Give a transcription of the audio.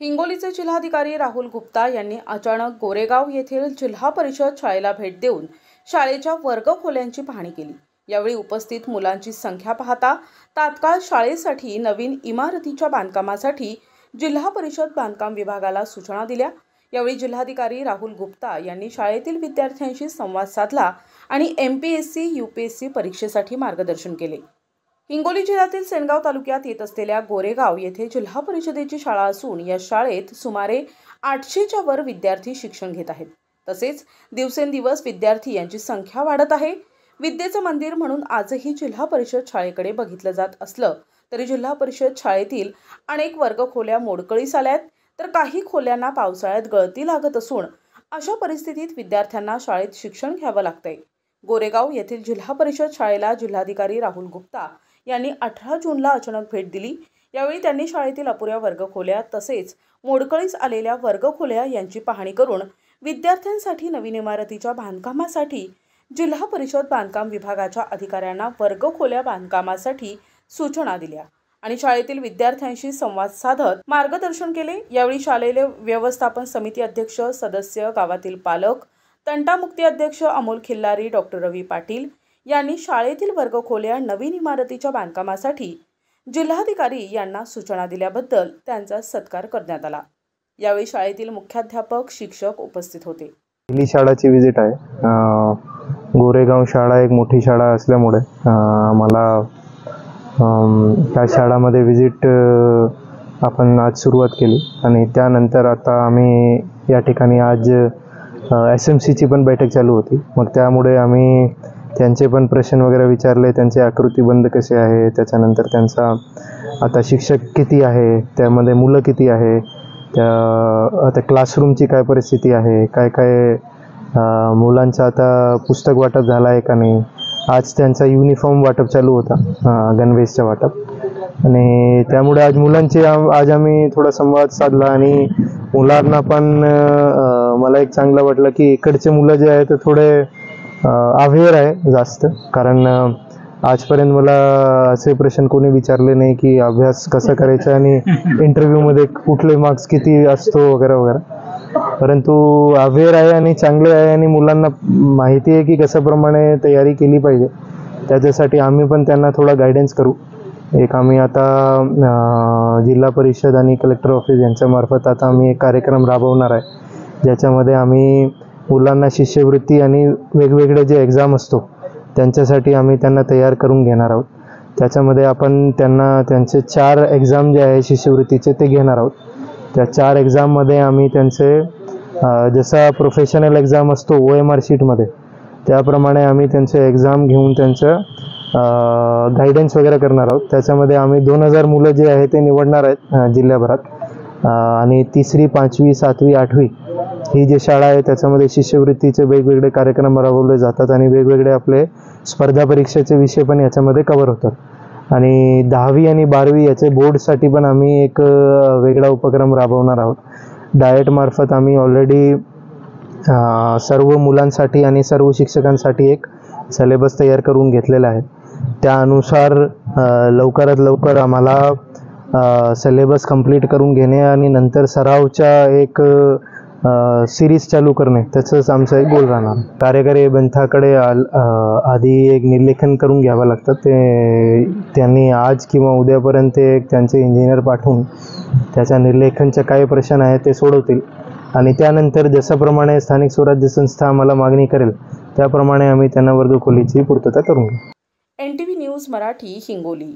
हिंगोलीचे जिल्हाधिकारी राहुल गुप्ता यांनी अचानक गोरेगाव येथील जिल्हा परिषद शाळेला भेट देऊन शाळेच्या वर्गखोल्यांची पाहणी केली। यावेळी उपस्थित मुलांची संख्या पाहता तात्काळ शाळेसाठी नवीन इमारतीच्या बांधकामासाठी जिल्हा परिषद बांधकाम विभागाला सूचना दिल्या। यावेळी जिल्हाधिकारी राहुल गुप्ता यांनी शाळेतील विद्यार्थ्यांशी संवाद साधला आणि MPSC UPSC परीक्षेसाठी मार्गदर्शन केले। हिंगोली जिल्ह्यातील सेनगाव तालुक्यात येत असलेल्या गोरेगाव येथे जिल्हा परिषदेची शाळा असून या शाळेत सुमारे 800च्या वर विद्यार्थी शिक्षण घेत आहेत। तसेच दिवसेंदिवस विद्यार्थी यांची संख्या वाढत आहे। विद्येचं मंदिर म्हणून आजही जिल्हा परिषद शाळेकडे बघितलं जात असलं तरी जिल्हा परिषद शाळेतील अनेक वर्गखोल्या मोडकळीस आल्यात, तर काही खोल्यांना पावसाळ्यात गळती लागत असून अशा परिस्थितीत विद्यार्थ्यांना शाळेत शिक्षण घ्यावं लागतंय। गोरेगाव येथील जिल्हा परिषद शाळेला जिल्हाधिकारी राहुल गुप्ता यांनी 18 जूनला अचानक भेट दिली। यावेळी त्यांनी शाळेतील अपुऱ्या वर्गखोल्या तसेच मोडकळीस आलेल्या वर्गखोल्या यांची पाहणी करून विद्यार्थ्यांसाठी नवीन इमारतीच्या बांधकामासाठी जिल्हा परिषद बांधकाम विभागाच्या अधिकाऱ्यांना वर्गखोल्या बांधकामासाठी सूचना दिल्या आणि शाळेतील विद्यार्थ्यांशी संवाद साधत मार्गदर्शन केले। यावेळी शालेय व्यवस्थापन समिती अध्यक्ष सदस्य, गावातील पालक, तंटामुक्ती अध्यक्ष अमोल खिल्लारी, डॉक्टर रवी पाटील यांनी शाळेतील वर्गखोल्या नवीन इमारतीच्या बांधकामासाठी जिल्हाधिकारी यांना सूचना दिल्याबद्दल त्यांचा सत्कार करण्यात आला। यावेळी शाळेतील मुख्याध्यापक, शिक्षक उपस्थित होते। पहिली शाळाची विजिट आहे। गोरेगाव शाळा एक मोठी शाळा असल्यामुळे मला त्या शाळामध्ये विजिट आपण आज सुरुवात केली आणि त्यानंतर आता आम्ही या ठिकाणी आज SMCची पण बैठक चालू होती। मग त्यामुळे आम्ही त्यांचे पण प्रश्न वगैरे विचारले, त्यांचे आकृतीबंध कसे आहे, त्याच्यानंतर त्यांचा आता शिक्षक किती आहे, त्यामध्ये मुलं किती आहे, आता क्लासरूमची काय परिस्थिती आहे, काय काय मुलांचं आता पुस्तक वाटप झालं आहे का नाही। आज त्यांचा युनिफॉर्म वाटप चालू होता, गणवेशचं वाटप, आणि त्यामुळे आज मुलांचे आज आम्ही थोडा संवाद साधला आणि मुलांना पण मला एक चांगलं वाटलं की इकडचे मुलं जे आहेत ते थोडे अवेअर आहे जास्त, कारण आजपर्यंत मला असे प्रश्न कोणी विचारले नाही की अभ्यास कसा करायचा आणि इंटरव्ह्यूमध्ये कुठले मार्क्स किती असतो वगैरे वगैरे, परंतु अवेअर आहे आणि चांगले आहे आणि मुलांना माहिती आहे की कशाप्रमाणे तयारी केली पाहिजे। त्याच्यासाठी आम्ही पण त्यांना थोडा गायडन्स करू। एक आम्ही आता जिल्हा परिषद आणि कलेक्टर ऑफिस यांच्यामार्फत आता आम्ही एक कार्यक्रम राबवणार आहे, ज्याच्यामध्ये आम्ही मुलांना शिष्यवृत्ती आणि वेगवेगळे जे एक्झाम असतो त्यांच्यासाठी आम्ही त्यांना तयार करून घेणार आहोत। त्याच्यामध्ये आपण त्यांना त्यांचे 4 एक्झाम जे आहे शिष्यवृत्तीचे ते घेणार आहोत। त्या 4 एक्झाममध्ये आम्ही त्यांचे जसा प्रोफेशनल एक्झाम असतो OMR शीटमध्ये, त्याप्रमाणे आम्ही त्यांचे एक्झाम घेऊन त्यांचं गायडन्स वगैरे करणार आहोत। त्याच्यामध्ये आम्ही 2000 मुलं जे आहे ते निवडणार आहेत जिल्ह्याभरात, आणि 3री, 5वी, 7वी, 8वी ही जी शाळा आहे त्याच्यामध्ये शिष्यवृत्तीचे वेगवेगळे कार्यक्रम राबवले जातात आणि वेगवेगळे आपले स्पर्धा परीक्षेचे विषय पण याच्यामध्ये कव्हर होतात। आणि 10वी आणि 12वी याचे बोर्डसाठी पण आम्ही एक वेगळा उपक्रम राबवणार आहोत। डाएटमार्फत आम्ही ऑलरेडी सर्व मुलांसाठी आणि सर्व शिक्षकांसाठी एक सिलेबस तयार करून घेतलेला आहे। त्यानुसार लवकरात लवकर आम्हाला सिलेबस कंप्लीट करून घेणे आणि नंतर सरावच्या एक सिरीज चालू करणे, त्याचंच आमचा एक गोल राहणार। कार्यकारी अभियंत्याकडे आधी एक निर्लेखन करून घ्यावं लागतं, ते त्यांनी आज किंवा उद्यापर्यंत एक त्यांचे इंजिनियर पाठवून त्याच्या निर्लेखनचे काय प्रश्न आहेत ते सोडवतील आणि त्यानंतर जशाप्रमाणे स्थानिक स्वराज्य संस्था आम्हाला मागणी करेल त्याप्रमाणे आम्ही त्यांना वर्गखोलीची पूर्तता करून घेऊ। NTV news Marathi, Hingoli.